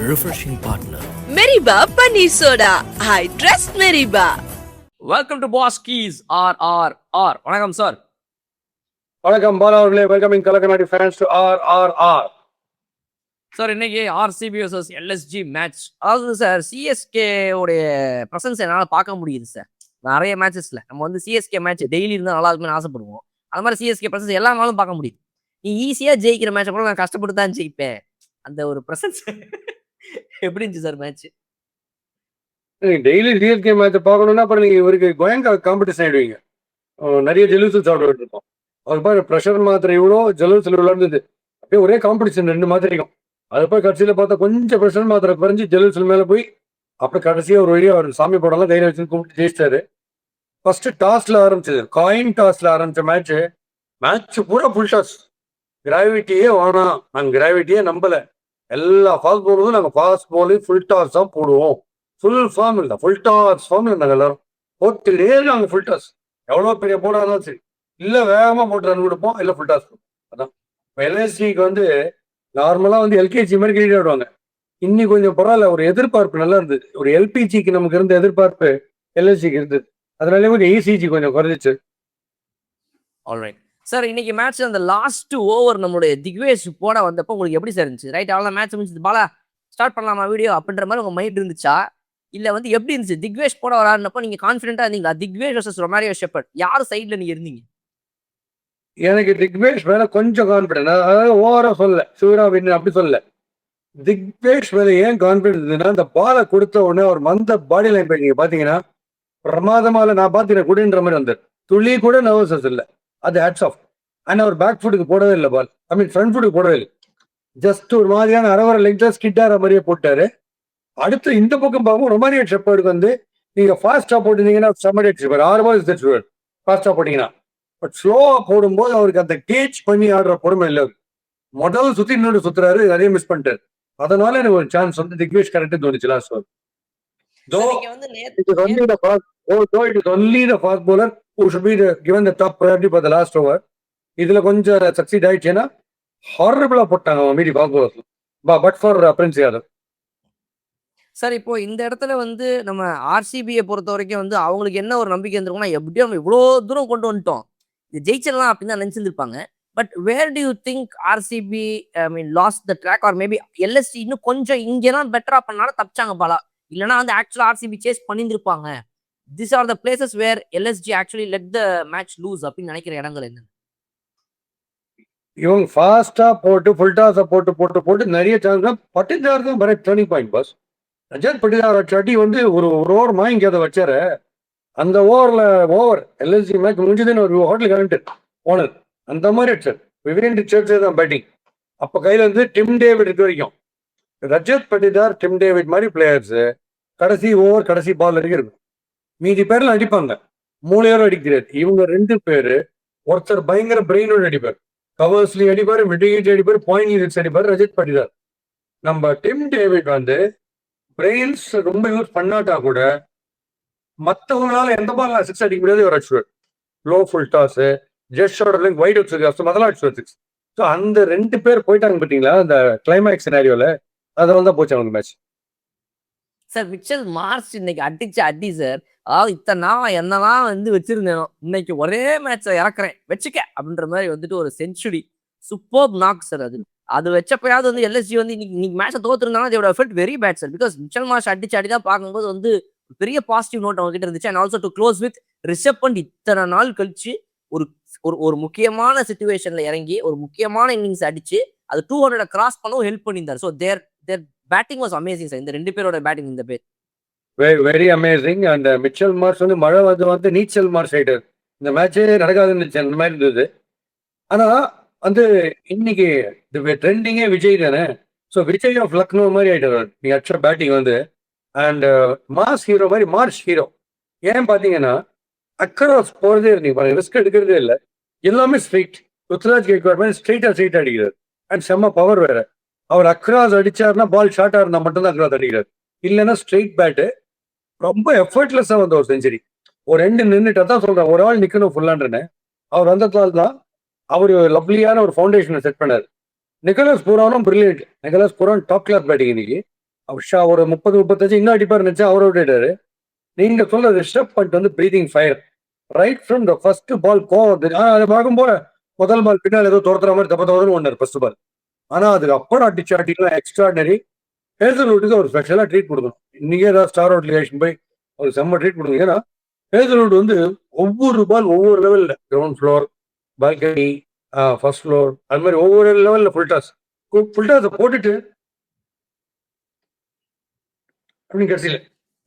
refreshing partner. Meriba Paneer Soda. I trust Meriba. Welcome to பாஸ் கீஸ் ஆர். வணக்கம் சார். வணக்கம் பாலா அவர்களே. வெல்கமிங் கலக்கநாடி ஃபேன்ஸ் டு ஆர். சார் இன்னைக்கு ஆர்சிபி vs எல்எஸ்ஜி மேட்ச். அதாவது சார் சிஎஸ்கே உடைய ப்ரெசன்ஸ் என்னால் பார்க்க முடியுது சார். நிறைய மேட்சஸ்ல நம்ம வந்து சிஎஸ்கே மேட்ச் டெய்லி இருந்தால் நல்லா இருக்குன்னு ஆசைப்படுவோம். அது மாதிரி சிஎஸ்கே ப்ரெசன்ஸ் எல்லா நாளும் பார்க்க முடியுது. நீ ஈஸியாக ஜெயிக்கிற மேட்சை கூட நான் கஷ்டப்பட்டு தான் ஜெயிப்பேன். அந்த ஒரு ப்ரெசன்ஸ் எப்படி இருந்துச்சு sir match? Daily CSK match பார்க்கணும்னா அப்புறம் நீங்க இவருக்கு கோயங்கா காம்படிஷன் ஆயிடுவீங்க. நிறைய ஜெலூசல் சாப்பிட இருக்கோம். அது பாரு ப்ரெஷர் மாத்திரை இவ்வளோ ஜெலூசல் விளையாடுது. அப்படியே ஒரே காம்படிஷன் ரெண்டு மாத்திரைக்கும். அது போய் கடைசியில் பார்த்தா கொஞ்சம் ப்ரெஷர் மாத்திரை குறைஞ்சி ஜெலூசல் மேலே போய் அப்புறம் கடைசியாக ஒரு வழியாக அவர் சாமி படம்லாம் தைரியம் வச்சு கூப்பிட்டு ஜெயிச்சிட்டாரு. ஃபர்ஸ்ட் டாஸ்ல ஆரம்பிச்சது, காயின் டாஸ்ல ஆரம்பிச்ச மேட்ச் பூரா ஃபுல் டாஸ். கிராவிட்டியே வேணாம், நாங்கள் கிராவிட்டியே நம்பலை. எல்லா ஃபாஸ்ட் போடுறதும் நாங்கள் ஃபாஸ்ட் போலி ஃபுல் டாஸ் தான் போடுவோம். ஃபுல் ஃபார்ம் இல்லை, ஃபுல் டாஸ் ஃபார்ம் நாங்கள் எல்லாரும் போட்டுட்டே நாங்கள் ஃபுல் டாஸ். எவ்வளோ பெரிய போடாதான் சரி, இல்லை வேகமாக போட்டு ரன் கொடுப்போம், இல்லை ஃபுல் டாஸ். அதான் எல்எஸ்சிக்கு வந்து நார்மலாக வந்து எல்கேஜி மாதிரி கிரிக்கெட் ஆடுவாங்க. இன்னி கொஞ்சம் பரவாயில்ல, ஒரு எதிர்பார்ப்பு நல்லா இருந்தது. ஒரு எல்பிஜிக்கு நமக்கு இருந்த எதிர்பார்ப்பு எல்எஸ்சிக்கு இருந்தது. அதனாலே கொஞ்சம் இசிஜி கொஞ்சம் குறைஞ்சிச்சு. ஆல்ரைட் சார், இன்னைக்கு மேட்ச் அந்த லாஸ்ட் ஓவர் நம்மளுடைய திக்வேஷ் போட வந்தப்போ உங்களுக்கு எப்படி சார் இருந்துச்சு? ரைட், அவ்வளோ மேட்ச் முடிஞ்சது, பாலா ஸ்டார்ட் பண்ணலாமா வீடியோ அப்படின்ற மாதிரி உங்கள் மைண்ட் இருந்துச்சா? இல்லை வந்து எப்படி இருந்துச்சு? திக்வேஷ் போட வராருன்னப்போ நீங்கள் கான்ஃபிடென்ட்டாக இருந்தீங்களா? திக்வேஷ் வர்சஸ் ரொமாரியோ ஷெப்பர்ட், யார் சைடில் நீங்கள் இருந்தீங்க? எனக்கு திக்வேஷ் மேல கொஞ்சம் கான்பிடன்ஸ், அதாவது ஓவரா சொல்ல சூரா வின் அப்படி சொல்ல. திக்வேஷ் மேல ஏன் கான்பிடன்ஸ் இருந்ததுன்னா, அந்த பாலை கொடுத்த உடனே அவர் வந்த பாடி லைன் நீங்க பாத்தீங்கன்னா பிரமாதமால நான் பாத்தீங்கன்னா குடின்ற மாதிரி வந்தார். துளி கூட நர்வஸஸ் இல்லை. அது ஹேட்ஸ் ஆஃப். ஆனா அவர் பேக் ஃபுட்டுக்கு போடவே இல்லை பால், ஐ மீன் ஃப்ரண்ட் ஃபுட்டுக்கு போடவே இல்லை. ஜஸ்ட் ஒரு மாதிரியான அரவர லெங்க்ல ஸ்கிட் ஆகிற மாதிரியே போட்டாரு. அடுத்து இந்த பக்கம் பார்க்கும் ரொமாரியோ ஷெப்பர்டுக்கு வந்து நீங்க ஃபாஸ்டா போட்டிருந்தீங்கன்னா சமடேட் ஷெப்பர் 6 பால் ஃபாஸ்டா போட்டீங்கன்னா. பட் ஸ்லோவா போடும்போது அவருக்கு அந்த கேட்ச் பண்ணி ஆடுற பொறுமை இல்லை. முதல் சுத்தி இன்னொரு சுத்துறாரு, நிறைய மிஸ் பண்ணிட்டாரு. அதனால எனக்கு ஒரு சான்ஸ் வந்து திக்வேஷ் கரெக்ட் தோணுச்சு last over. only the fast bowler who should be given the top priority for the last over. இதுல கொஞ்சம் சக்சீட் ஆயிடுச்சுன்னா ஹாரபிளா போட்டாங்க மீதி fast bowlers, but for Prince Yadav. Sir இப்போ இந்த இடத்துல வந்து நம்ம ஆர்சிபியை பொறுத்த வரைக்கும் வந்து அவங்களுக்கு என்ன ஒரு நம்பிக்கை இருந்திருக்கும்னா, எப்படியும் நம்ம இவ்வளோ தூரம் கொண்டு வந்துட்டோம், இது ஜெயிச்சிடலாம் அப்படின்னு தான் நினைச்சிருப்பாங்க. But where do you think RCB lost the track, or maybe LSG இன்னும் கொஞ்சம் இங்கெல்லாம் பெட்டரா பண்ணாலும் தப்பிச்சாங்க பாலா, இல்லைன்னா வந்து ஆக்சுவலா ஆர்சிபி சேஸ் பண்ணியிருப்பாங்க. This are the places where LSG actually let the match lose அப்படின்னு நினைக்கிற இடங்கள் என்ன? இவங்க ஃபாஸ்டா போட்டு ஃபுல் டாஸை போட்டு நிறைய சான்ஸ். பட்டிதார் தான் பரட் turning point boss. Rajat Patidar சட்டி வந்து ஒரு ஓவர் மாங்கி அதை வச்சாரு. அந்த ஓவர் எல்எஸ்சி மேட்ச் முடிஞ்சதுன்னு ஒரு ஹோட்டல் கரண்ட் ஓனர் அந்த மாதிரி அடிச்சார். விவியன் ரிச்சர்ட்ஸே தான் பேட்டிங். அப்போ கையில் வந்து டிம் டேவிட் இருக்க வரைக்கும் ரஜத் பட்டிதார் டிம் டேவிட் மாதிரி பிளேயர்ஸ் கடைசி ஓவர் கடைசி பால் வரைக்கும் இருக்கும். மீதி பேர்லாம் அடிப்பாங்க, மூளையோட அடிக்கிறார். இவங்க 2 பேரு, ஒருத்தர் பயங்கர பிரெயினோட அடிப்பார், கவர்ஸ்லி அடிப்பாரு, மிடிகேட் அடிப்பாரு, பாயிண்ட் அடிப்பாரு ரஜத் பட்டிதார். நம்ம டிம் டேவிட் வந்து பிரெயின்ஸ் ரொம்ப யூஸ் பண்ணாட்டா கூட மற்றவங்களால எந்த பால் 6 அடிக்க முடியாது, ஒரு அடிச்சுவார். Low full toss, just short length, wide out முதல்ல அடிச்சுவார் 6. ஸோ அந்த 2 பேர் போயிட்டாங்க பார்த்தீங்களா அந்த கிளைமேக்ஸ் சினாரியோல, அதனால தான் போச்சு அவங்க மேட்ச். சார் மிச்சல் மார்ச் இன்னைக்கு அடிச்சு அடி சார். அதாவது இத்தனை நாள் என்னதான் வந்து வச்சிருந்தேனோ, இன்னைக்கு ஒரே மேட்சை இறக்குறேன் வச்சுக்க அப்படின்ற மாதிரி வந்துட்டு ஒரு செஞ்சுரி, சூப்பர் நாக் சார். அது வச்சப்பயாவது வந்து எல்எஸ்ஜி வந்து இன்னைக்கு மேட்சை தோத்துருந்தாலும் அதோட effect very bad sir. Because Mitchell Marsh அடிச்சு அடிதான் பார்க்கும்போது வந்து பெரிய பாசிட்டிவ் நோட் அவங்க கிட்ட இருந்துச்சு. And also to close with Rishabh Pant இத்தனை நாள் கழிச்சு ஒரு ஒரு முக்கியமான சிச்சுவேஷன்ல இறங்கி ஒரு முக்கியமான இன்னிங்ஸ் அடிச்சு அது 200 கிராஸ் பண்ணவும் ஹெல்ப் பண்ணியிருந்தார். So their batting was amazing sir. இந்த 2 பேரோட பேட்டிங் இந்த பேர் வெரி அமேசிங். அந்த மிச்சல் மார்ச் வந்து மழை வந்து நீச்சல் மார்ச் ஆயிட்டார். இந்த மேட்சே நடக்காதுன்னு அந்த மாதிரி இருந்தது. ஆனா வந்து இன்னைக்கு ட்ரெண்டிங்கே விஜய் தானே. ஸோ விஜய் ஆஃப் லக்னோ மாதிரி ஆயிட்டார் நீங்க அடிச்ச பேட்டிங் வந்து. அண்ட் மாஸ் ஹீரோ மாதிரி மார்ச் ஹீரோ. ஏன் பாத்தீங்கன்னா அக்கராஸ் போறதே இருந்தீங்க, ரிஸ்க் எடுக்கிறதே இல்லை, எல்லாமே ஸ்ட்ரெயிட். ருத்ராஜ் கேக்வாட் மாதிரி ஸ்ட்ரெயிட்டா அடிக்கிறார். அண்ட் செம்ம பவர் வேற. அவர் அக்ராஸ் அடிச்சாருன்னா பால் ஷார்ட்டா இருந்தா மட்டும்தான் அக்ராஸ் அடிக்கிறார், இல்லைன்னா ஸ்ட்ரெயிட் பேட்டு. ரொம்ப எஃபர்ட்லெஸ்ஸா வந்த ஒரு செஞ்சுரி. ஒரு 2 நின்றுட்டா தான் சொல்றேன், ஒரு ஆள் நிக்கணும் ஃபுல்லான்றேன்னு. அவர் வந்ததால தான் அவர் லவ்லியான ஒரு ஃபவுண்டேஷனை செட் பண்ணார். நிக்கோலஸ் பூரானும் brilliant. Nicholas Pooran top class batting இன்னைக்கு. ஷா ஒரு 30-35 இன்னும் அடிப்பார் நினைச்சா அவர் அவுட் ஆயிட்டாரு. நீங்க சொல்ற ரிஷப் பண்ட் வந்து breathing fire right from the first ball கோவம். அதை பார்க்கும்போது முதல் பால் பின்னால் ஏதோ துரத்துற மாதிரி தப்ப ஒன்னார் ஃபர்ஸ்ட் பால். ஆனா அதுக்கு அப்புறம் அடிச்சு அடிக்கலாம் எக்ஸ்ட்ராடனரி. ஹேசல்வுட்டுக்கு ஒரு ஸ்பெஷலா ட்ரீட் கொடுக்கணும். இன்னைக்கே ஏதாவது ஸ்டார் அவுட் லிகேஷன் போய் ஒரு செம்ம ட்ரீட் கொடுங்க. ஏன்னா ஹேசல்வுட் வந்து ஒவ்வொரு பால் ஒவ்வொரு லெவல்ல ground floor, balcony, first floor, அது மாதிரி ஒவ்வொரு லெவல்ல ஃபுல் டாஸ் போட்டுட்டு அப்படின்னு கடைசியில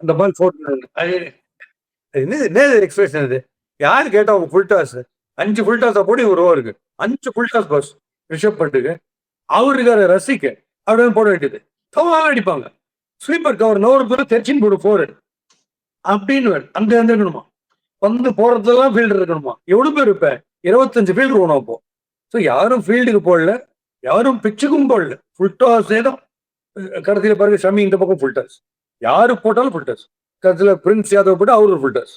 அந்த பால் என்ன எக்ஸ்பிரஷன் இது? யாரு கேட்டா அவங்க ஃபுல் டாஸ் 5 ஃபுல் டாஸா போட்டு ஒரு ஓவருக்கு 5 ஃபுல் டாஸ் பாஸ் ரிஷப் பண்ட்டுக்கு அவருக்கார ரசிக்க அப்படின்னு போட வேண்டியது. தவால அடிப்பாங்க ஸ்வீப்பர் கவர் நோரு பேர் தெரிச்சின்னு போடு 4 அப்படின்னு அந்த இருக்கணுமா, வந்து போறதெல்லாம் ஃபீல்டர் இருக்கணுமா? எவ்வளவு பேர் இப்ப 25 ஃபீல்டர் போனோம் அப்போ. ஸோ யாரும் ஃபீல்டுக்கு போடல, யாரும் பிச்சுக்கும் போடல, ஃபுல் டாஸ் தான். கடைசியில பாருங்க ஷமி இந்த பக்கம் ஃபுல் டாஸ், யாரு போட்டாலும் ஃபுல் டாஸ். கடைசியில பிரின்ஸ் யாதவ் போட்டு அவரு ஃபுல் டாஸ்.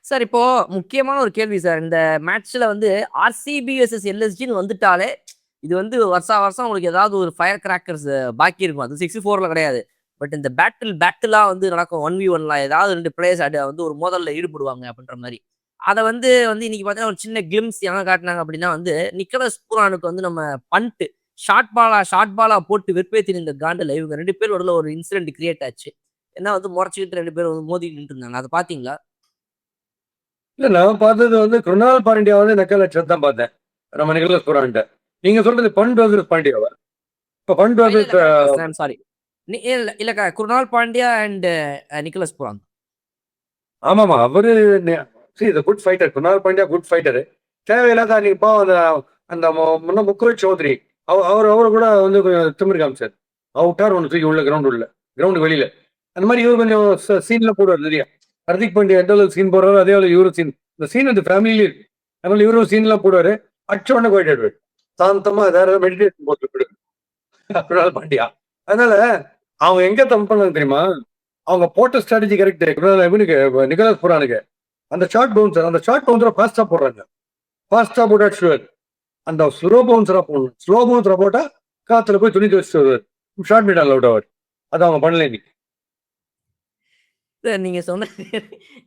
சார் இப்போ முக்கியமான ஒரு கேள்வி சார். இந்த மேட்ச்ல வந்து ஆர்சிபி vs எல்எஸ்ஜின்னு வந்துட்டாலே இது வந்து வருஷம் உங்களுக்கு ஏதாவது ஒரு ஃபயர் கிராக்கர்ஸ் பாக்கி இருக்கும். அது 64ல கிடையாது. பட் இந்த பேட்டிலா வந்து நடக்கும் 1v1ல ஏதாவது 2 பிளேயர்ஸ் வந்து ஒரு மோதல்ல ஈடுபடுவாங்க அப்படின்ற மாதிரி. அதை வந்து இன்னைக்கு பார்த்தீங்கன்னா ஒரு சின்ன கிளிம்ஸ் என்ன காட்டினாங்க அப்படின்னா வந்து நிக்கலஸ் பூரானுக்கு வந்து நம்ம பண்ட் ஷார்ட் பாலா போட்டு வெறுப்பேத்தி இந்த காண்டில் இவங்க 2 பேர் ஒரு இன்சிடென்ட் கிரியேட் ஆச்சு. ஏன்னா வந்து முறைச்சிக்கிட்டு 2 பேர் வந்து மோதி நின்று இருந்தாங்க. அதை பாத்தீங்களா? இல்ல நான் பார்த்தது வந்து குருணால் பாண்டியா வந்து நக்கல் அடிச்சது தான் பார்த்தேன் நம்ம நிக்கலஸ் பூரான்ட்ட. நீங்க சொல்றது பண்ட் வர்சஸ் பாண்டியாவா? இப்ப பண்ட் வர்சஸ் சாரி இல்ல குருணால் பாண்டியா அண்ட் நிக்கலஸ் பூரான். ஆமாமா அவரு good fighter. Krunal Pandya good fighter. தேவையில்லாத நீங்க இப்போ அந்த முக்குல் சௌத்ரி அவரு கூட வந்து கொஞ்சம் திமிர் காமிச்சார். அவுட்டார் ஒன்று தூக்கி உள்ள கிரவுண்டு வெளியில அந்த மாதிரி இவர் கொஞ்சம் சீன்ல போடுவார் தெரியா. ஹர்திக் பாண்டியா எந்த அளவுக்கு சீன் போடுறாரு அதே அளவு இவரு சீன். இந்த சீன் வந்து ஃபேமிலியிலே இருக்கு. அதனால இவரும் சீன்லாம் போடுவாரு. அச்ச உடனே போயிட்டு சாந்தமா ஏதாவது மெடிடேஷன் போட்டு குருணால் பாண்டியா. அதனால அவங்க எங்க தப்பு பண்ணாங்க தெரியுமா? அவங்க போட்ட ஸ்ட்ராட்டஜி கரெக்ட். நிக்கலஸ் பூரானுக்கு அந்த ஷார்ட் பவுன்சரை ஃபாஸ்டா போடுறாங்க. ஃபாஸ்டா போட்டா ஷுவர். அந்த ஸ்லோ பவுன்சரா போடணும். ஸ்லோ பவுன்சரா போட்டா காத்துல போய் துணி வச்சுட்டு வருவார். ஷார்ட் மீட் அவுட் ஆவார். அது அவங்க பண்ணல இன்னைக்கு. நீங்க சொன்ன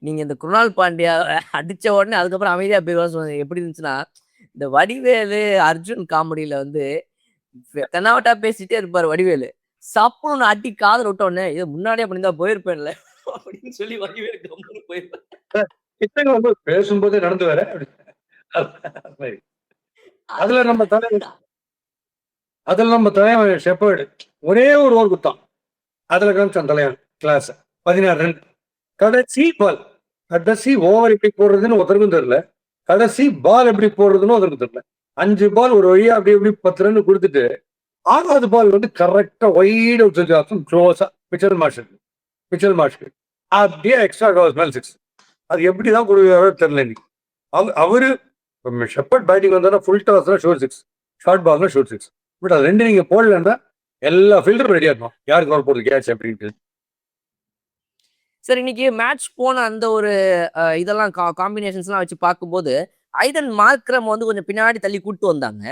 நீங்க இந்த குருணால் பாண்டியா அடிச்ச உடனே அதுக்கப்புறம் அமைதியா போய் எப்படி இருந்துச்சுன்னா, இந்த வடிவேலு அர்ஜுன் காமெடியில வந்து தென்னாவட்டா பேசிட்டே இருப்பாரு வடிவேலு. சப்புன்னு அடி காதல் விட்ட உடனே இதை முன்னாடியே பண்ணியிருந்தா போயிருப்பேன்ல அப்படின்னு சொல்லி வடிவேலு கம்முன்னு போயிருப்பேன். பேசும்போதே நடந்து வர அதுல நம்ம தலைவன் ஷெப்பர்டு ஒரே ஒரு ஓவர் குத்தான். அதுல காமிச்சான் தலைவன் கிளாஸ் 16 ரன். கடைசி ஓவர் எப்படி போடுறதுன்னு ஒருத்தருக்கும் தெரியல. கடைசி பால் எப்படி போடுறதுன்னு ஒருத்தருக்கும் தெரியல. 5 பால் ஒரு வழியா அப்படி எப்படி 10 ரன் கொடுத்துட்டு 6வது பால் வந்து கரெக்டா ஒயிட் அவுட் க்ளோஸா பிச்சல் மார்ஷ் அப்படியே எக்ஸ்ட்ரா கவர்ஸ் மேல் 6. அது எப்படிதான் கொடுக்குறாரோ தெரியல இன்னைக்கு. அவரு ஷெப்பர்ட் பேட்டிங் வந்தா ஃபுல் டாஸ் தான் ஷோர் 6, ஷார்ட் பால் தான் ஷோர் 6. பட் அது 2 நீங்க போடலன்னா எல்லா ஃபீல்டரும் ரெடியா இருக்கும் யாருக்கு பால் போடுறது கேட்ச் அப்படின்ட்டு. சார் இன்னைக்கு மேட்ச் போன அந்த ஒரு இதெல்லாம் காம்பினேஷன்ஸ்லாம் வச்சு பார்க்கும்போது ஐடன் மார்க்ரம் வந்து கொஞ்சம் பின்னாடி தள்ளி கூட்டு வந்தாங்க.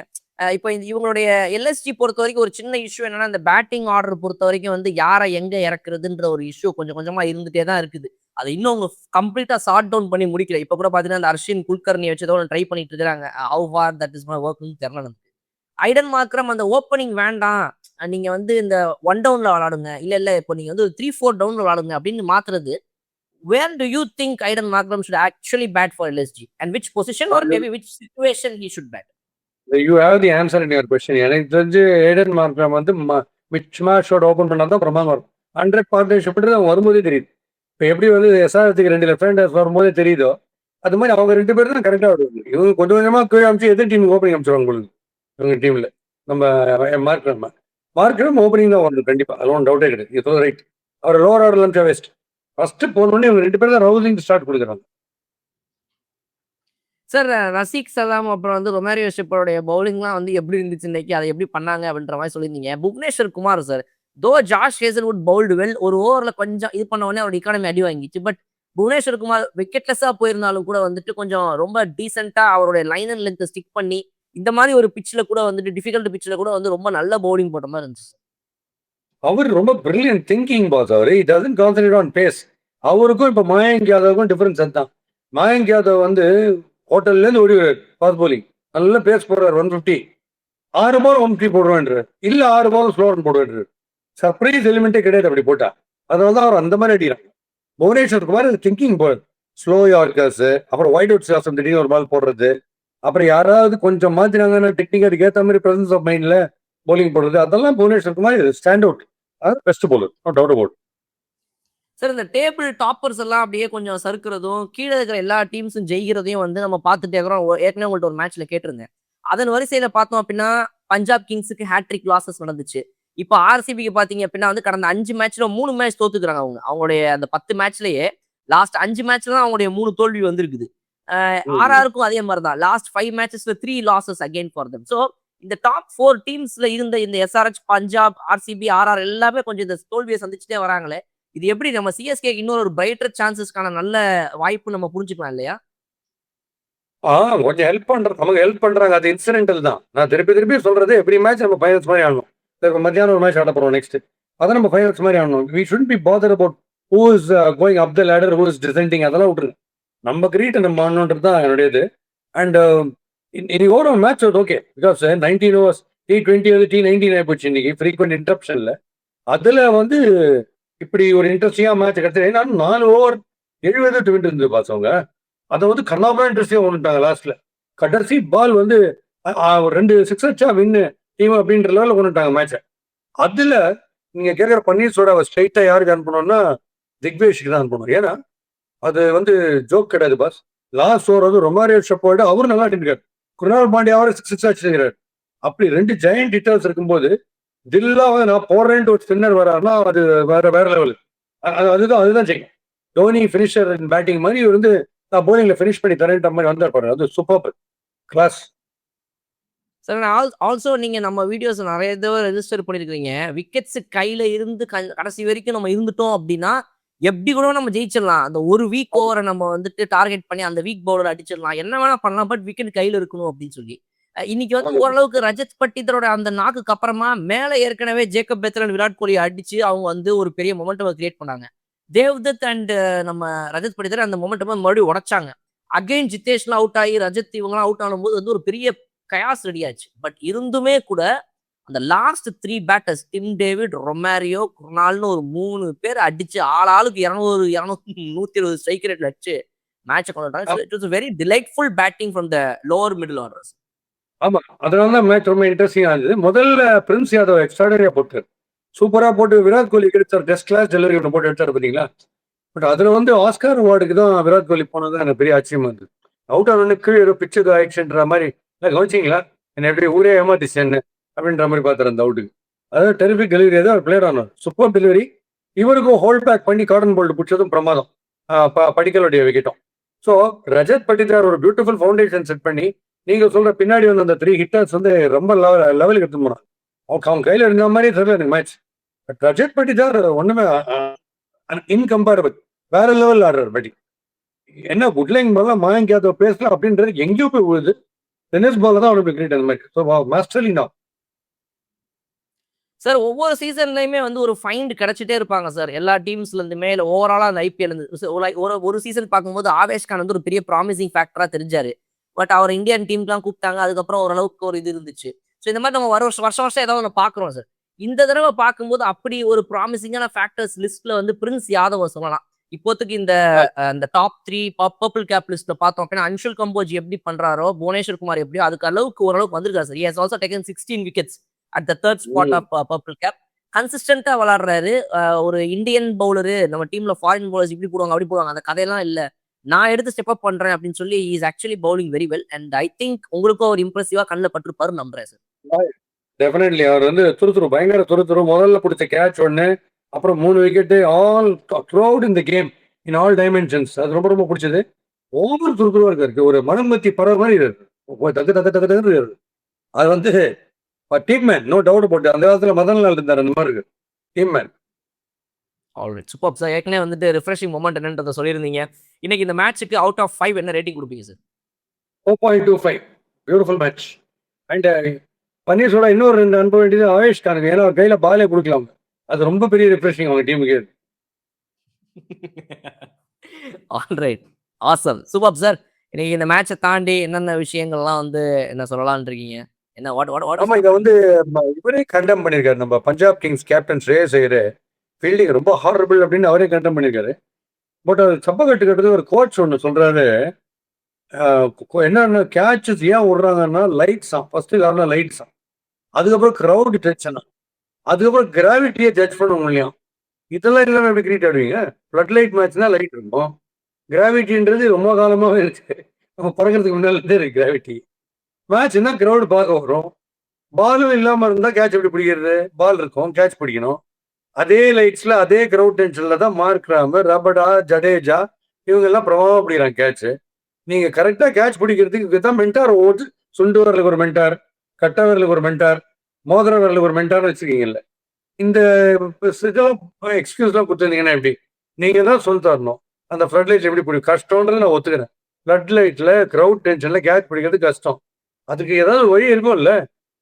இப்போ இவங்களுடைய எல்எஸ்ஜி பொறுத்த வரைக்கும் ஒரு சின்ன இஷ்யூ என்னன்னா, இந்த பேட்டிங் ஆர்டர் பொறுத்த வரைக்கும் வந்து யாரை எங்க இறக்குறதுன்ற ஒரு இஷ்யூ கொஞ்சமா இருந்துட்டே தான் இருக்குது. அதை இன்னும் அவங்க கம்ப்ளீட்டா சார்ட் டவுன் பண்ணி முடிக்கல. இப்ப கூட பாத்தீங்கன்னா அந்த அர்ஷின் குல்கர்னியை வச்சு ஏதோ ட்ரை பண்ணிட்டு இருக்காங்க. How far that is my ஒர்க்னு தெரியல. ஐடன் மார்க்ரம் அந்த ஓப்பனிங் வேண்டாம், நீங்க வந்து இந்த 1 டவுன்ல விளாடுங்க, இல்ல இப்போ நீங்க வந்து 3-4 டவுன்ல விளாடுங்க அப்படின்னு மாத்துறது. Where do you think Aiden Markram should actually bat for LSG, and which position or maybe which situation he should bat? You have the answer in your question. எனக்கு தெரிஞ்சு ஐடன் மார்க்ரம் வந்து மிச் ஷாட் ஓபன் பண்ணாதான் பிரமாதமா இருக்கும். 100 partnership வரும்போதே தெரியுது. இப்போ எப்படி வந்து எஸ்ஆர்எத்துக்கு 2 லெஃப்ட் ஹேண்டர்ஸ் வரும்போதே தெரியுதோ அது மாதிரி அவங்க 2 பேரும் தான் கரெக்டா வருவாங்க. இவங்க கொஞ்சமா கீழே அமைச்சு எதிர் டீமுக்கு ஓப்பனிங் அமைச்சிருவாங்க உங்களுக்கு. இவங்க டீம்ல நம்ம மார்க்ரம் ஓப்பனிங் தான் வரணும் கண்டிப்பா. அது ஒன்றும் டவுட்டே கிடையாது. இது ரைட். அவர் லோவர் ஆர்டர் லம்சா வேஸ்ட். ஃபர்ஸ்ட் போனோடனே இவங்க 2 பேரும் தான் ரவுசிங் ஸ்டார்ட் கொடுக்குறாங்க. சார் ரசிக் சலாம் அப்புறம் வந்து ரொமாரியோ ஷெப்பர்டோடைய பவுலிங்லாம் வந்து எப்படி இருந்துச்சு இன்னைக்கு, அதை எப்படி பண்ணாங்க அப்படின்ற மாதிரி சொல்லியிருந்தீங்க. புவனேஸ்வர் குமார் சார் தோ ஜாஷ் ஹேசல்வுட் பவுல்டு வெல், ஒரு ஓவரில் கொஞ்சம் இது பண்ண உடனே அவரோட இக்கானமி அடி வாங்கிச்சு. பட் புவனேஸ்வர் குமார் விக்கெட்லெஸ்ஸாக போயிருந்தாலும் கூட வந்துட்டு கொஞ்சம் ரொம்ப டீசெண்டாக அவருடைய லைன் அண்ட் லென்த்தை ஸ்டிக் பண்ணி இந்த மாதிரி ஒரு பிட்ச்ல கூட வந்துட்டு டிஃபிகல்ட் பிட்ச்ல கூட வந்து ரொம்ப நல்ல பவுலிங் போட்ட மாதிரி இருந்துச்சு. அவர் ரொம்ப பிரில்லியன்ட் திங்கிங் பாஸ். அவர் it doesn't concentrate on pace. அவருக்கும் இப்போ மயங்க் யாதவுக்கும் டிஃபரன்ஸ் அதுதான். மயங்க் யாதவ் வந்து ஹோட்டல்லேருந்து ஓடி ஃபாஸ்ட் bowling நல்ல பேஸ் போடுறாரு 150. 6 பால் 150 போடுவேன்றாரு. இல்லை 6 பால் ஸ்லோ ரன் போடுவேன்றாரு. சர்ப்ரைஸ் எலிமெண்ட்டே கிடையாது அப்படி போட்டா. அதனால தான் அவர் அந்த மாதிரி அடிக்கிறாங்க. புவனேஸ்வர் குமார் திங்கிங் போல் ஸ்லோ யார்க்கர்ஸ், அப்புறம் ஒயிட் அவுட் சாசம் திடீர்னு ஒரு பால் போடுறது, அப்புறம் யாராவது கொஞ்சம் மாத்தினாங்கன்னா டெக்னிக் அதுக்கு ஏற்ற மாதிரி பிரசன்ஸ் ஆஃப் மைண்ட்ல bowling போடுறது, அதெல்லாம் புவனேஸ்வர் குமார் ஸ்டாண்ட் அவுட். அது best bowler, no doubt about. Sir இந்த டேபிள் டாப்பர்ஸ் எல்லாம் அப்படியே கொஞ்சம் சறுக்கிறதும் கீழே இருக்கிற எல்லா டீம்ஸும் ஜெயிக்கிறதையும் வந்து நம்ம பார்த்துட்டே இருக்கிறோம். ஏற்கனவே உங்கள்ட்ட ஒரு மேட்ச்ல கேட்டிருந்தேன். அதன் வரிசையில பார்த்தோம் அப்படின்னா பஞ்சாப் கிங்ஸுக்கு ஹேட்ரிக் லாசஸ் நடந்துச்சு. இப்போ ஆர்சிபிக்கு பார்த்தீங்க அப்படின்னா வந்து கடந்த 5 மேட்ச்ல 3 மேட்ச் தோத்துக்கிறாங்க. அவங்களுடைய அந்த 10 மேட்ச்லயே லாஸ்ட் 5 மேட்ச்ல தான் அவங்களுடைய 3 தோல்வி வந்திருக்குது. ஆர்ஆருக்கும் அதே மாதிரி தான். Last 5 மேட்சஸ்ல 3 losses again for them. So இந்த டாப் 4 டீம்ஸ்ல இருந்த இந்த எஸ்ஆர்ஹெச், பஞ்சாப், ஆர்சிபி, ஆர்ஆர் எல்லாமே கொஞ்சம் இந்த தோல்வியை சந்திச்சுட்டே வராங்களே. இது எப்படி நம்ம சிஎஸ்கே இன்னொரு பிரைட்டர் சான்சஸ்க்கான நல்ல வாய்ப்பு நம்ம புரிஞ்சுக்கலாம் இல்லையா? கொஞ்சம் ஹெல்ப் பண்ற நமக்கு ஹெல்ப் பண்றாங்க. அது இன்சிடென்டல் தான். நான் திருப்பி திருப்பி சொல்றது, எவ்ரி மேட்ச் நம்ம ஃபைனல்ஸ் மாதிரி ஆடணும். இப்போ மத்தியானம் ஒரு மேட்ச் ஆட போறோம் நெக்ஸ்ட். அதை நம்ம ஃபைனல்ஸ் மாதிரி ஆடணும். We should be bother about who is going up the ladder, who is descending, அதெல்லாம் விட்டுருங்க. நம்ம கிரியேட் நம்ம ஆடணுன்றது தான் என்னுடையது. அண்ட் இன்னைக்கு over match okay, because 19 overs T20 T19 ஆயிப்போச்சு இன்னைக்கு ஃப்ரீக்வெண்ட் இன்டரப்ஷன்ல. அதுல வந்து இப்படி ஒரு இன்ட்ரெஸ்டிங்கா மேட்ச் கிடைச்சது. 4 over 70 வின் இருந்து பாசவங்க. அதை வந்து கர்நாபரா இன்ட்ரெஸ்டிங்கா வந்துட்டாங்க லாஸ்ட்ல. கடைசி பால் வந்து 2 6 அடிச்சா வின்னு டீம் அப்படின்ற லெவலில் கொண்டுட்டாங்க மேட்சை. அதுல நீங்க கேட்குற பன்னீர் சோடாவை ஸ்ட்ரைட்டா யாருக்கு அனுப்பணும்னா திக்வேஷுக்கு தான் அனுப்பணும். ஏன்னா அது வந்து ஜோக் கிடையாது பாஸ். லாஸ்ட் ஓவர் வந்து ரொமாரியோ ஷெப்பர்டு அவரு நல்லா ஆடிருக்காரு. குருணால் பாண்டியா அவரு 6 அடிச்சிருக்கிறாரு. அப்படி 2 ஜெயண்ட் ஹிட்டர்ஸ் இருக்கும்போது தில்லா வந்து நான் போடுறேன்ட்டு ஒரு ஸ்பின்னர் வராருன்னா அது வேற லெவல். அதுதான் செய்யும். தோனி ஃபினிஷர் பேட்டிங் மாதிரி இவர் வந்து நான் போலிங்ல ஃபினிஷ் பண்ணி தரேன்ற மாதிரி வந்தார் பாருங்க. அது சூப்பர் கிளாஸ். சார் ஆல்சோ நீங்க நம்ம வீடியோஸ் நிறைய தடவை ரெஜிஸ்டர் பண்ணிருக்கீங்க. விக்கெட்ஸ் கையில இருந்து கடைசி வரைக்கும் நம்ம இருந்துட்டோம் அப்படின்னா எப்படி கூட நம்ம ஜெயிச்சிடலாம். அந்த ஒரு வீக் ஓவரை நம்ம வந்துட்டு டார்கெட் பண்ணி அந்த வீக் பவுலர் அடிச்சிடலாம், என்ன வேணா பண்ணலாம், பட் விக்கெட் கையில இருக்கணும் அப்படின்னு சொல்லி. இன்னைக்கு வந்து ஓரளவுக்கு ரஜத் பட்டிதரோட அந்த நாக்குக்கு அப்புறமா மேல ஏற்கனவே ஜேக்கப் பெத்ரன், விராட் கோலி அடிச்சு அவங்க வந்து ஒரு பெரிய மொமெண்டம் கிரியேட் பண்ணாங்க. தேவ்தத் அண்ட் நம்ம ரஜத் பட்டிதர் அந்த மொமெண்டம் மறுபடியும் உடைச்சாங்க. அகைன் ஜித்தேஷ்லாம் அவுட் ஆகி ரஜத் இவங்கலாம் அவுட் ஆகும்போது வந்து ஒரு பெரிய கயாஸ் ரெடி ஆச்சு. பட் இருந்துமே கூட அந்த last 3 batters Tim David, Romario, குர்னால்னு ஒரு 3 பேர் அடிச்சு ஆளுக்கு 200 120 ஸ்ட்ரைக் ரேட்ல அடிச்சு மேட்சை கொண்டு வந்தாங்க. It was very delightful batting from the lower middle orders. ஆமா, அதனால தான் மேட்ச் ரொம்ப இன்ட்ரெஸ்டிங்கா இருந்தது. முதல்ல பிரின்ஸ் யாதவ் எக்ஸ்ட்ராடரியா போட்டார், சூப்பரா போட்டு Virat Kohli கிடைச்சார். Test class delivery ஒன்று போட்டு எடுத்தாரு பார்த்தீங்களா. பட் அதுல வந்து ஆஸ்கார் அவார்டுக்கு தான் விராட் கோலி போனது எனக்கு பெரிய ஆச்சரியமா இருந்தது. அவுட் ஆனு கீழே ஏதோ பிச்சுக்கு ஆயிடுச்சுன்ற மாதிரி கவனிச்சிங்களா, என்ன எப்படி ஊரே ஏமாத்திச்சேன்னு அப்படின்ற மாதிரி பார்த்தாரு அந்த அவுட்டுக்கு. அதாவது டெரிபிக் டெலிவரி ஏதோ அவர் பிளேயர் ஆனார், சூப்பர் டெலிவரி. இவருக்கும் ஹோல்ட் பேக் பண்ணி கார்டன் போல்டு பிடிச்சதும் பிரமாதம். படிக்கலுடைய விக்கெட்டும். ஸோ ரஜத் பட்டிதார் ஒரு பியூட்டிஃபுல் ஃபவுண்டேஷன் செட் பண்ணி நீங்க சொல்ற பின்னாடி வந்து அந்த 3 ஹிட்டர்ஸ் வந்து ரொம்ப லெவலுக்கு எடுத்து போனான். அவங்க கையில இருந்த மாதிரியே தெரியல எனக்கு மேட்ச். பட் ரஜத் பட்டிதார் ஒண்ணுமே இன்கம்பேரபிள், வேற லெவல் ஆடுறாரு. பட்டி என்ன குட்லைங் பால் மயங்க் யாதவ் பேசலாம் அப்படின்றது எங்கேயோ போய் விழுது. டென்னிஸ் பால் தான் அவனுக்கு கிரியேட் அந்த மாதிரி. ஸோ மாஸ்டர்லி நான் சார் ஒவ்வொரு சீசன்லயுமே வந்து ஒரு ஃபைண்ட் கிடைச்சிட்டே இருப்பாங்க சார் எல்லா டீம்ஸ்ல இருந்துமே. இல்லை ஓவராலா அந்த ஐபிஎல் ஒரு சீசன் பார்க்கும்போது ஆவேஷ் கான் வந்து ஒரு பெரிய ப்ராமிசிங் ஃபேக்டரா தெரிஞ்சாரு. பட் அவர் இந்தியன் டீம்லாம் கூப்பிட்டாங்க, அதுக்கப்புறம் ஓரளவுக்கு ஒரு இது இருந்துச்சு. ஸோ இந்த மாதிரி நம்ம வருஷம் ஏதாவது ஒன்று பார்க்குறோம் சார். இந்த தடவை பார்க்கும்போது அப்படி ஒரு ப்ராமிசிங்கான ஃபேக்டர்ஸ் லிஸ்ட்ல வந்து பிரின்ஸ் யாதவ் சொல்லலாம். இப்போதைக்கு இந்த டாப் 3 பர்பிள் கேப் லிஸ்ட்ல பார்த்தோம் அப்படின்னா அன்ஷுல் கம்போஜ் எப்படி பண்றாரோ, புவனேஸ்வர் குமார் எப்படியோ அதுக்கு அளவுக்கு ஓரளவுக்கு வந்திருக்காரு sir. He has also taken 16 wickets at the third spot of purple cap. கன்சிஸ்டன்டா விளையாடுறாரு. ஒரு இந்தியன் பவுலரு நம்ம டீம்ல ஃபாரின் பவுலர்ஸ் இப்படி போடுவாங்க அப்படி போடுவாங்க, அந்த கதையெல்லாம் இல்ல. நான் எடுத்து ஸ்டெப் அப் பண்றேன் அப்படின்னு சொல்லி is actually bowling very well. And I think உங்களுக்கும் ஒரு இம்ப்ரெசிவா கண்ணில் பட்டிருப்பாரு நம்புறேன் சார். டெஃபினெட்லி அவர் வந்து பயங்கர துரு முதல்ல பிடிச்ச கேட்ச் ஒன்று, அப்புறம் 3 விக்கெட்டு ஆல் த்ரூ அவுட் இந்த கேம் இன் ஆல் டைமென்ஷன்ஸ். அது ரொம்ப பிடிச்சது. ஓவர் துருதுருவா இருக்கு, ஒரு மனமத்தி பறவை மாதிரி இருக்கு. அது வந்து டீம் மேன், நோ டவுட் போட்டு அந்த காலத்துல மதன்லால் இருந்தார், அந்த மாதிரி இருக்கு team man. Alright, super sir. ஏற்கனவே வந்துட்டு ரிஃப்ரெஷிங் மொமெண்ட் என்னன்றதை சொல்லியிருந்தீங்க. இன்னைக்கு இந்த மேட்ச்சுக்கு அவுட் ஆஃப் 5 என்ன ரேட்டிங் கொடுப்பீங்க சார்? 4.25. Beautiful match. அண்ட் பன்னீர் சோடா இன்னொரு 2 அனுப்ப வேண்டியது ஆவேஷ் கானுங்க. ஏன்னா அவர் கையில பாலே கொடுக்கலாம். அது ரொம்ப பெரிய ரிஃப்ரெஷிங் அவங்க டீமுக்கு. ஆல்ரைட். ஆசம். Super sir. இன்னைக்கு இந்த மேட்ச தாண்டி என்னென்ன விஷயங்கள்லாம் வந்து என்ன சொல்லலாம்னு இருக்கீங்க? என்ன வாட் ஆமா, இத வந்து இவரே கண்டெம் பண்ணியிருக்காரு. நம்ம பஞ்சாப் கிங்ஸ் கேப்டன் ஸ்ரேயஸ் ஐயர் ஃபீல்டிங் ரொம்ப ஹாரபிள் அப்படின்னு அவரே கண்டெம் பண்ணியிருக்காரு. பட் அது சப்பக்கட்டு கட்டுறது ஒரு கோச் ஒன்று சொல்றாரு. என்னன்னா கேட்சஸ் ஏன் விடுறாங்கன்னா லைட்ஸா ஃபர்ஸ்ட் காரணம் லைட்ஸா, அதுக்கப்புறம் கிரவுட் டென்ஷனா, அதுக்கப்புறம் கிராவிட்டியை ஜட்ஜ் பண்ண முடியும். இதெல்லாம் இல்லாம எப்படி கிரியேட் ஆடுவீங்க? ஃப்ளட் லைட் மேட்ச்னா லைட் இருக்கும். கிராவிட்டின்றது ரொம்ப காலமாவே இருக்கு. நம்ம பிறக்கிறதுக்கு முன்னால இருந்தே இருக்கு கிராவிட்டி. மேட்ச்னா கிரவுட் பார்க்க வரும். பாலும் இல்லாம இருந்தா கேட்ச் எப்படி பிடிக்கிறது? பால் இருக்கும், கேட்ச் பிடிக்கணும். அதே லைட்ஸ்ல அதே கிரவுட் டென்ஷன்ல தான் மார்க் ராமர், ரபடா, ஜடேஜா இவங்க எல்லாம் பிரமாதமா பிடிக்கிறாங்க கேட்ச். நீங்க கரெக்டா கேட்ச் பிடிக்கிறதுக்கு தான் மென்டார் ஓட்டு. சுண்டு வரலுக்கு ஒரு மென்டார், கட்ட வரலுக்கு ஒரு மென்டார், மோதிர வரலுக்கு ஒரு மென்டார் வச்சிருக்கீங்கல்ல. இந்த எக்ஸ்கியூஸ்லாம் கொடுத்துருந்தீங்கன்னா எப்படி? நீங்க தான் சொல்லி தரணும். அந்த ஃப்ளட் லைட் எப்படி பிடிக்கும்? கஷ்டம்ன்றது நான் ஒத்துக்கிறேன். ஃப்ளட் லைட்ல கிரவுட் டென்ஷன்ல கேட்ச் பிடிக்கிறது கஷ்டம். அதுக்கு ஏதாவது வழி இருக்கும்ல.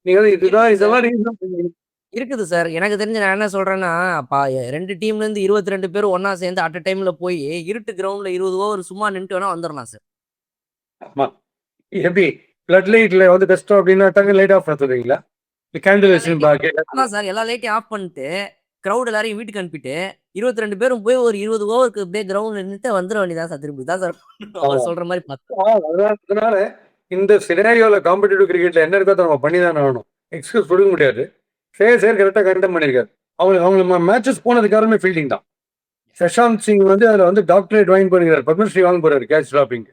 நீங்க இதுதான் இதெல்லாம் நீங்க தான் பண்ணீங்க. இருக்குது சார். எனக்கு தெரிஞ்சு நான் என்ன சொல்றேன்னா, 2 டீம்லேருந்து 22 பேரும் ஒண்ணா சேர்ந்து அட் அ டைம்ல போய் இருட்டு கிரவுண்ட்ல 20 ஓவர் சும்மா நின்னுட்டு வேணா வந்துரலாம் சார். ஆமா. எப்படி ஃப்ளட் லைட்ல வந்து கஷ்டம் அப்படின்னா டக்கு லைட் ஆஃப் பண்ணுவீங்களா? கேண்டில் வச்சு பாக்கி அதான் சார் எல்லா லைட்டையும் ஆஃப் பண்ணிட்டு, கிரவுட் எல்லாரையும் வீட்டுக்கு அனுப்பிட்டு, 22 பேரும் போய் ஒரு 20 ஓவருக்கு அப்படியே கிரவுண்ட்ல நின்னுட்டு வந்துர வேண்டியதான் சார் திரும்பி. இதான் சார் அவர் சொல்ற மாரி பார்த்தா. அதனால இந்த சினாரியோல காம்படிட்டிவ் கிரிக்கெட்ல என்ன இருக்கோ அதை நம்ம பண்ணி தானே ஆகணும். எக்ஸ்கியூஸ் கொடுக்க முடியாது. சேர் கரெக்டாக கண்டெம் பண்ணியிருக்காரு. அவங்க மேட்சஸ் போனது காரணமே ஃபீல்டிங் தான். சஷாந்த் சிங் வந்து அதில் வந்து டாக்டரேட் வாங்கி போயிருக்காரு. பத்மஸ்ரீ வாங்க போறாரு கேட்ச் டிராப்பிங்.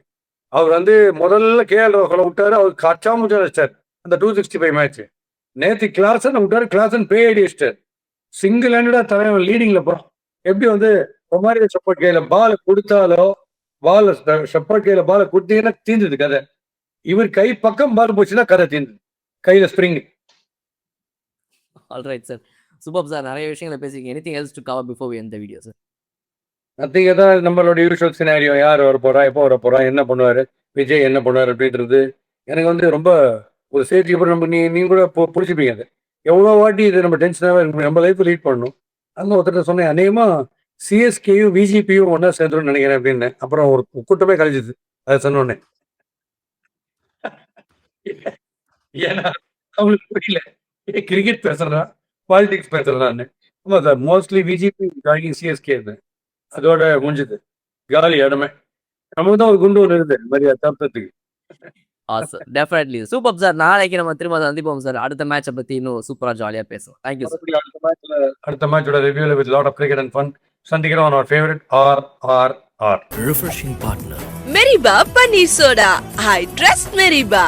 அவர் வந்து முதல்ல கேஎல் ராகுல விட்டாரு. அவர் கச்சாமுச்சா வச்சார் அந்த 265 மேட்ச். நேற்று கிளாசன் விட்டாரு. கிளாசன் பேடி வச்சிட்டார். சிங்கிள் ஹேண்டடா தலைவன் லீடிங்ல போறோம். எப்படி வந்து ஒமாரி ஷெப்பர்ட் கையில பால் கொடுத்தாலோ, பால் ஷெப்பர்ட் கையில பால் கொடுத்தீங்கன்னா தீர்ந்தது கதை. இவர் கை பக்கம் பால் போச்சுன்னா கதை தீர்ந்தது. கையில spring. Alright sir. Super sir. நிறைய விஷயங்களை பேசிருக்கீங்க. Anything else to cover before we end the video sir? Nothing தான் நம்மளோட யூஷுவல் சினாரியோ. யார் வர போறா, எப்போ வர போறா, என்ன பண்ணுவாரு, விஜய் என்ன பண்ணுவார் அப்படின்றது எனக்கு வந்து ரொம்ப ஒரு சேஃப்டி. அப்புறம் நம்ம நீங்க கூட பிடிச்சிப்பீங்க. அது எவ்வளோ வாட்டி இது நம்ம டென்ஷனாகவே நம்ம லைஃப் லீட் பண்ணணும். அங்கே ஒருத்தர் சொன்னேன் அநேகமாக சிஎஸ்கேயும் விஜிபியும் ஒன்றா சேர்ந்துருன்னு நினைக்கிறேன் அப்படின்னு. அப்புறம் ஒரு கூட்டமே கழிஞ்சிது அதை சொன்னோடனே. ஏன்னா அவங்களுக்கு புரியல கிரிக்கெட் பேசுறதா பாலிடிக்ஸ் பேசுறதான்னு. ஆமா sir, mostly VGP joining CSK. அதோட முடிஞ்சது காலி இடமே. நமக்கு தான் ஒரு குண்டு ஒன்று இருக்குது இந்த மாதிரி தப்புறதுக்கு. Definitely super sir. நாளைக்கு நம்ம திரும்ப சந்திப்போம் சார். அடுத்த மேட்சை பத்தி இன்னும் சூப்பரா ஜாலியா பேசுவோம். Thank you sir. அடுத்த மேட்சோட ரிவ்யூல with lot of cricket and fun சந்திக்கிறோம். our favorite RRR Meriba Paneer Soda. I trust Meriba.